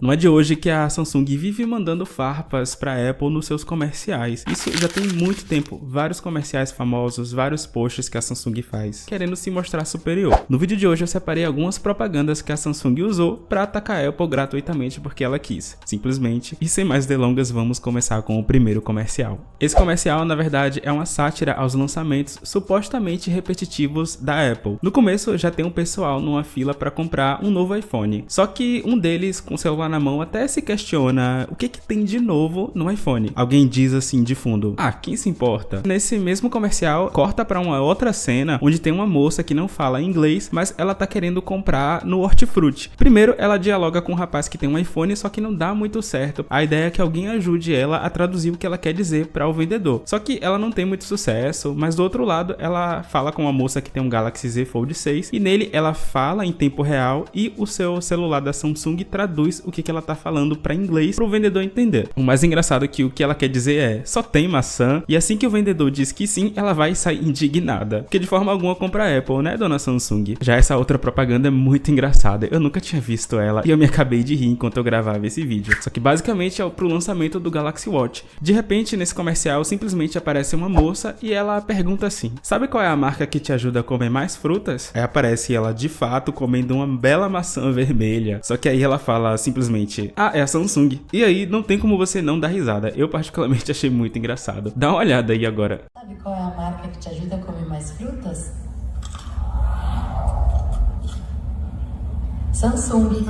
Não é de hoje que a Samsung vive mandando farpas para Apple nos seus comerciais. Isso já tem muito tempo, vários comerciais famosos, vários posts que a Samsung faz, querendo se mostrar superior. No vídeo de hoje eu separei algumas propagandas que a Samsung usou para atacar a Apple gratuitamente porque ela quis, simplesmente. E sem mais delongas, vamos começar com o primeiro comercial. Esse comercial, na verdade, é uma sátira aos lançamentos supostamente repetitivos da Apple. No começo já tem um pessoal numa fila para comprar um novo iPhone, só que um deles, com o celular na mão, até se questiona o que tem de novo no iPhone. Alguém diz assim de fundo: ah, quem se importa? Nesse mesmo comercial, corta para uma outra cena onde tem uma moça que não fala inglês, mas ela tá querendo comprar no Hortifruti. Primeiro, ela dialoga com um rapaz que tem um iPhone, só que não dá muito certo. A ideia é que alguém ajude ela a traduzir o que ela quer dizer para o vendedor. Só que ela não tem muito sucesso, mas do outro lado, ela fala com uma moça que tem um Galaxy Z Fold 6 e nele ela fala em tempo real e o seu celular da Samsung traduz o que ela tá falando para inglês pro vendedor entender. O mais engraçado é que o que ela quer dizer é: só tem maçã, e assim que o vendedor diz que sim, ela vai sair indignada, porque de forma alguma compra a Apple, né, dona Samsung? Já essa outra propaganda é muito engraçada, eu nunca tinha visto ela e eu me acabei de rir enquanto eu gravava esse vídeo. Só que basicamente é pro lançamento do Galaxy Watch. De repente, nesse comercial, simplesmente aparece uma moça e ela pergunta assim: sabe qual é a marca que te ajuda a comer mais frutas? Aí aparece ela de fato comendo uma bela maçã vermelha. Só que aí ela fala simplesmente: ah, é a Samsung. E aí não tem como você não dar risada. Eu particularmente achei muito engraçado. Dá uma olhada aí agora. Sabe qual é a marca que te ajuda a comer mais frutas? Samsung.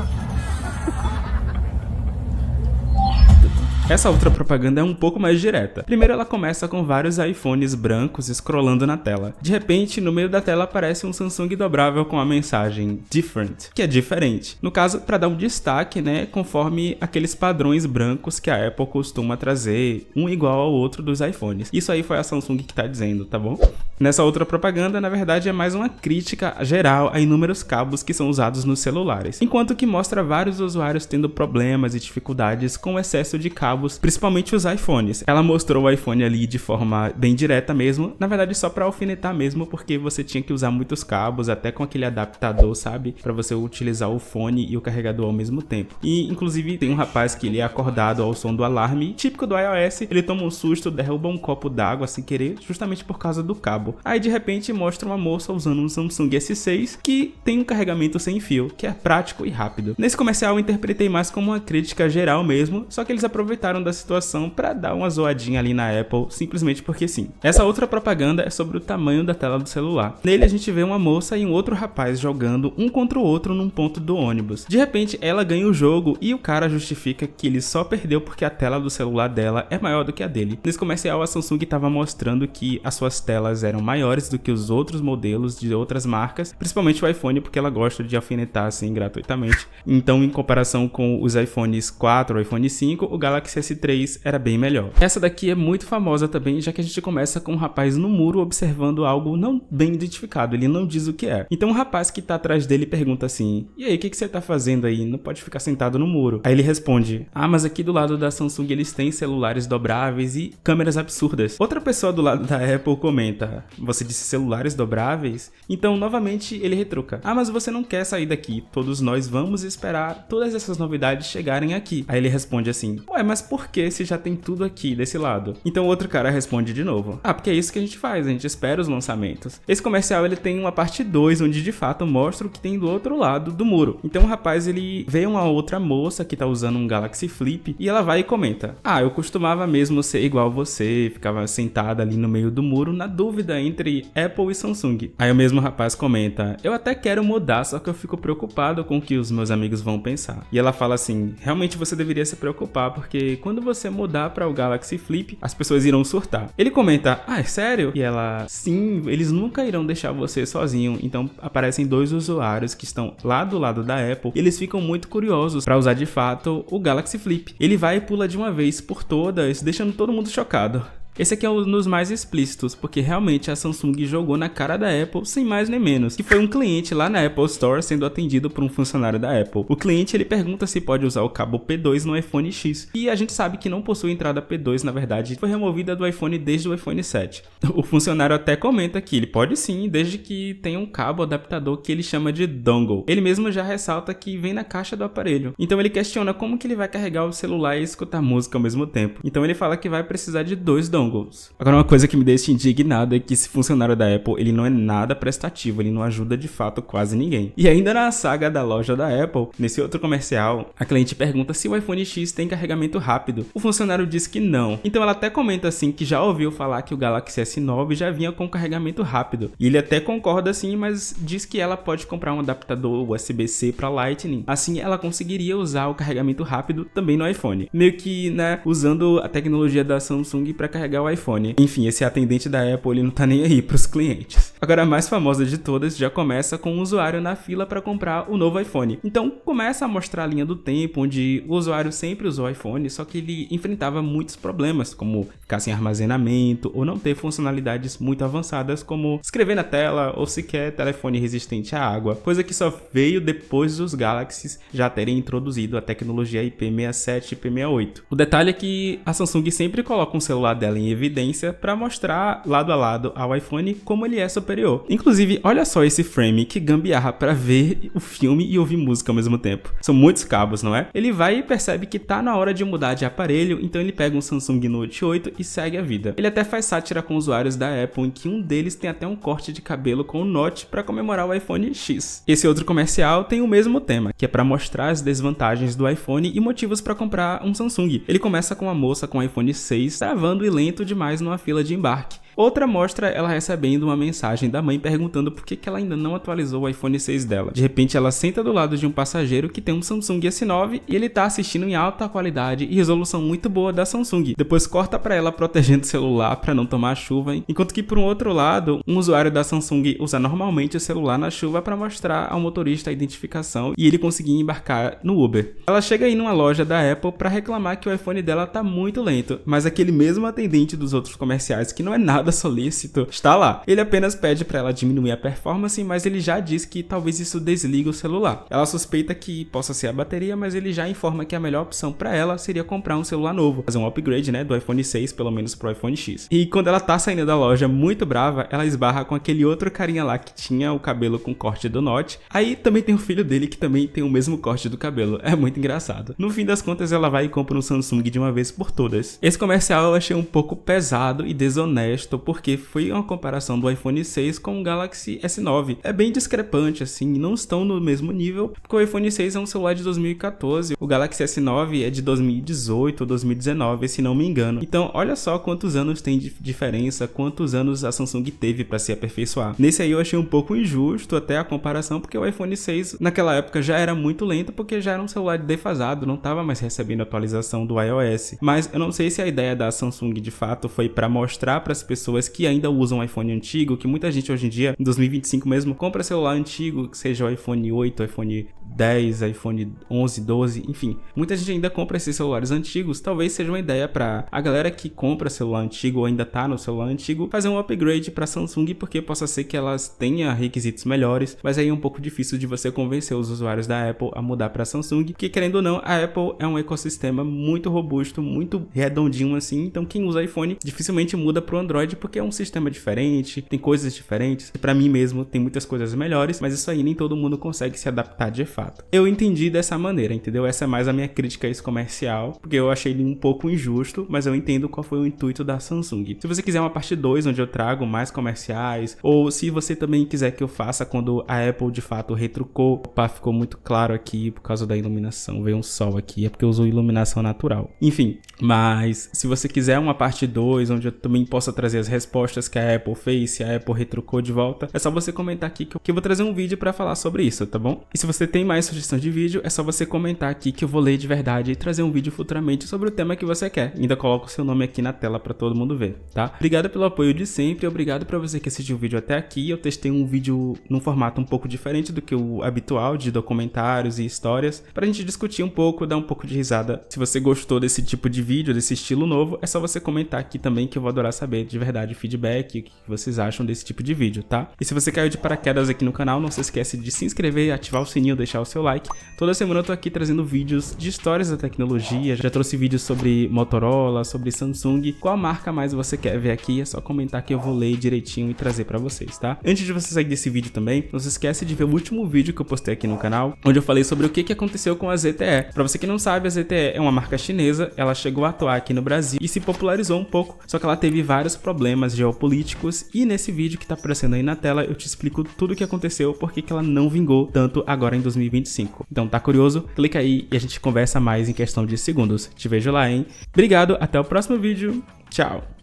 Essa outra propaganda é um pouco mais direta. Primeiro ela começa com vários iPhones brancos scrollando na tela. De repente, no meio da tela aparece um Samsung dobrável com a mensagem Different, que é diferente. No caso, para dar um destaque, né, conforme aqueles padrões brancos que a Apple costuma trazer, um igual ao outro dos iPhones. Isso aí foi a Samsung que tá dizendo, tá bom? Nessa outra propaganda, na verdade, é mais uma crítica geral a inúmeros cabos que são usados nos celulares, enquanto que mostra vários usuários tendo problemas e dificuldades com o excesso de cabos, principalmente os iPhones. Ela mostrou o iPhone ali de forma bem direta mesmo, na verdade só pra alfinetar mesmo, porque você tinha que usar muitos cabos, até com aquele adaptador, sabe? Pra você utilizar o fone e o carregador ao mesmo tempo. E, inclusive, tem um rapaz que ele é acordado ao som do alarme, típico do iOS, ele toma um susto, derruba um copo d'água sem querer, justamente por causa do cabo. Aí, de repente, mostra uma moça usando um Samsung S6 que tem um carregamento sem fio, que é prático e rápido. Nesse comercial eu interpretei mais como uma crítica geral mesmo, só que eles aproveitaram da situação pra dar uma zoadinha ali na Apple, simplesmente porque sim. Essa outra propaganda é sobre o tamanho da tela do celular. Nele a gente vê uma moça e um outro rapaz jogando um contra o outro num ponto do ônibus. De repente ela ganha o jogo e o cara justifica que ele só perdeu porque a tela do celular dela é maior do que a dele. Nesse comercial a Samsung estava mostrando que as suas telas eram maiores do que os outros modelos de outras marcas, principalmente o iPhone, porque ela gosta de alfinetar assim gratuitamente. Então, em comparação com os iPhones 4 ou iPhone 5, o Galaxy S3 era bem melhor. Essa daqui é muito famosa também, já que a gente começa com um rapaz no muro observando algo não bem identificado, ele não diz o que é. Então o rapaz que tá atrás dele pergunta assim: e aí, o que você tá fazendo aí? Não pode ficar sentado no muro. Aí ele responde: ah, mas aqui do lado da Samsung eles têm celulares dobráveis e câmeras absurdas. Outra pessoa do lado da Apple comenta: você disse celulares dobráveis? Então novamente ele retruca: ah, mas você não quer sair daqui, todos nós vamos esperar todas essas novidades chegarem aqui. Aí ele responde assim: ué, mas por que se já tem tudo aqui desse lado? Então o outro cara responde de novo: ah, porque é isso que a gente faz, a gente espera os lançamentos. Esse comercial ele tem uma parte 2 onde de fato mostra o que tem do outro lado do muro. Então o rapaz ele vê uma outra moça que tá usando um Galaxy Flip e ela vai e comenta: ah, eu costumava mesmo ser igual você, ficava sentada ali no meio do muro na dúvida entre Apple e Samsung. Aí o mesmo rapaz comenta: eu até quero mudar, só que eu fico preocupado com o que os meus amigos vão pensar. E ela fala assim: realmente você deveria se preocupar, porque quando você mudar para o Galaxy Flip, as pessoas irão surtar. Ele comenta: ah, é sério? E ela: sim, eles nunca irão deixar você sozinho. Então aparecem dois usuários que estão lá do lado da Apple e eles ficam muito curiosos para usar de fato o Galaxy Flip. Ele vai e pula de uma vez por todas, deixando todo mundo chocado. Esse aqui é um dos mais explícitos, porque realmente a Samsung jogou na cara da Apple sem mais nem menos, que foi um cliente lá na Apple Store sendo atendido por um funcionário da Apple. O cliente ele pergunta se pode usar o cabo P2 no iPhone X, e a gente sabe que não possui entrada P2, na verdade, foi removida do iPhone desde o iPhone 7. O funcionário até comenta que ele pode sim, desde que tenha um cabo adaptador que ele chama de dongle. Ele mesmo já ressalta que vem na caixa do aparelho. Então ele questiona como que ele vai carregar o celular e escutar música ao mesmo tempo. Então ele fala que vai precisar de 2 dongles. Agora uma coisa que me deixa indignado é que esse funcionário da Apple, ele não é nada prestativo, ele não ajuda de fato quase ninguém. E ainda na saga da loja da Apple, nesse outro comercial, a cliente pergunta se o iPhone X tem carregamento rápido. O funcionário diz que não. Então ela até comenta assim que já ouviu falar que o Galaxy S9 já vinha com carregamento rápido. E ele até concorda assim, mas diz que ela pode comprar um adaptador USB-C para Lightning. Assim ela conseguiria usar o carregamento rápido também no iPhone. Meio que, né, usando a tecnologia da Samsung para carregar o iPhone. Enfim, esse atendente da Apple, ele não tá nem aí pros clientes. Agora a mais famosa de todas já começa com um usuário na fila para comprar o novo iPhone. Então começa a mostrar a linha do tempo, onde o usuário sempre usou o iPhone, só que ele enfrentava muitos problemas, como ficar sem armazenamento ou não ter funcionalidades muito avançadas, como escrever na tela ou sequer telefone resistente à água, coisa que só veio depois dos Galaxies já terem introduzido a tecnologia IP67 e IP68. O detalhe é que a Samsung sempre coloca um celular dela em evidência para mostrar lado a lado ao iPhone como ele é superior. Inclusive, olha só esse frame que gambiarra para ver o filme e ouvir música ao mesmo tempo. São muitos cabos, não é? Ele vai e percebe que tá na hora de mudar de aparelho, então ele pega um Samsung Note 8 e segue a vida. Ele até faz sátira com usuários da Apple, em que um deles tem até um corte de cabelo com o Note para comemorar o iPhone X. Esse outro comercial tem o mesmo tema, que é para mostrar as desvantagens do iPhone e motivos para comprar um Samsung. Ele começa com uma moça com o iPhone 6 travando e lento demais numa fila de embarque. Outra mostra ela recebendo uma mensagem da mãe perguntando por que ela ainda não atualizou o iPhone 6 dela. De repente ela senta do lado de um passageiro que tem um Samsung S9 e ele tá assistindo em alta qualidade e resolução muito boa da Samsung. Depois corta para ela protegendo o celular para não tomar chuva, enquanto que por um outro lado, um usuário da Samsung usa normalmente o celular na chuva para mostrar ao motorista a identificação e ele conseguir embarcar no Uber. Ela chega aí numa loja da Apple para reclamar que o iPhone dela tá muito lento, mas aquele mesmo atendente dos outros comerciais, que não é nada solícito, está lá. Ele apenas pede para ela diminuir a performance, mas ele já diz que talvez isso desligue o celular. Ela suspeita que possa ser a bateria, mas ele já informa que a melhor opção para ela seria comprar um celular novo, fazer um upgrade, né, do iPhone 6 pelo menos pro iPhone X. E quando ela tá saindo da loja muito brava, ela esbarra com aquele outro carinha lá que tinha o cabelo com corte do Note. Aí também tem o filho dele que também tem o mesmo corte do cabelo. É muito engraçado. No fim das contas, ela vai e compra um Samsung de uma vez por todas. Esse comercial eu achei um pouco pesado e desonesto, porque foi uma comparação do iPhone 6 com o Galaxy S9. É bem discrepante, assim, não estão no mesmo nível, porque o iPhone 6 é um celular de 2014, o Galaxy S9 é de 2018 ou 2019, se não me engano. Então, olha só quantos anos tem de diferença, quantos anos a Samsung teve para se aperfeiçoar. Nesse aí eu achei um pouco injusto até a comparação, porque o iPhone 6 naquela época já era muito lento, porque já era um celular defasado, não estava mais recebendo atualização do iOS. Mas eu não sei se a ideia da Samsung de fato foi para mostrar para as pessoas que ainda usam um iPhone antigo, que muita gente hoje em dia, em 2025 mesmo, compra celular antigo, que seja o iPhone 8, iPhone 10, iPhone 11, 12, enfim. Muita gente ainda compra esses celulares antigos, talvez seja uma ideia para a galera que compra celular antigo ou ainda tá no celular antigo, fazer um upgrade para Samsung, porque possa ser que elas tenham requisitos melhores, mas aí é um pouco difícil de você convencer os usuários da Apple a mudar para Samsung, porque querendo ou não, a Apple é um ecossistema muito robusto, muito redondinho assim, então quem usa iPhone dificilmente muda pro Android, porque é um sistema diferente, tem coisas diferentes, para mim mesmo tem muitas coisas melhores, mas isso aí nem todo mundo consegue se adaptar de fato. Eu entendi dessa maneira, entendeu? Essa é mais a minha crítica a esse comercial, porque eu achei ele um pouco injusto, mas eu entendo qual foi o intuito da Samsung. Se você quiser uma parte 2, onde eu trago mais comerciais, ou se você também quiser que eu faça quando a Apple de fato retrucou, opa, ficou muito claro aqui por causa da iluminação, veio um sol aqui, é porque eu uso iluminação natural. Enfim, mas se você quiser uma parte 2, onde eu também possa trazer as respostas que a Apple fez, se a Apple retrucou de volta, é só você comentar aqui que eu vou trazer um vídeo pra falar sobre isso, tá bom? E se você tem mais mais sugestão de vídeo, é só você comentar aqui que eu vou ler de verdade e trazer um vídeo futuramente sobre o tema que você quer. Ainda coloco o seu nome aqui na tela para todo mundo ver, tá? Obrigado pelo apoio de sempre, obrigado para você que assistiu o vídeo até aqui. Eu testei um vídeo num formato um pouco diferente do que o habitual, de documentários e histórias, pra gente discutir um pouco, dar um pouco de risada. Se você gostou desse tipo de vídeo, desse estilo novo, é só você comentar aqui também que eu vou adorar saber de verdade o feedback, o que vocês acham desse tipo de vídeo, tá? E se você caiu de paraquedas aqui no canal, não se esquece de se inscrever, ativar o sininho, deixar o seu like. Toda semana eu tô aqui trazendo vídeos de histórias da tecnologia, já trouxe vídeos sobre Motorola, sobre Samsung. Qual marca mais você quer ver aqui? É só comentar que eu vou ler direitinho e trazer pra vocês, tá? Antes de você sair desse vídeo também, não se esquece de ver o último vídeo que eu postei aqui no canal, onde eu falei sobre o que aconteceu com a ZTE. Pra você que não sabe, a ZTE é uma marca chinesa, ela chegou a atuar aqui no Brasil e se popularizou um pouco, só que ela teve vários problemas geopolíticos e nesse vídeo que tá aparecendo aí na tela eu te explico tudo o que aconteceu, porque que ela não vingou tanto agora em 2025. Então tá curioso? Clica aí e a gente conversa mais em questão de segundos. Te vejo lá, hein? Obrigado, até o próximo vídeo. Tchau!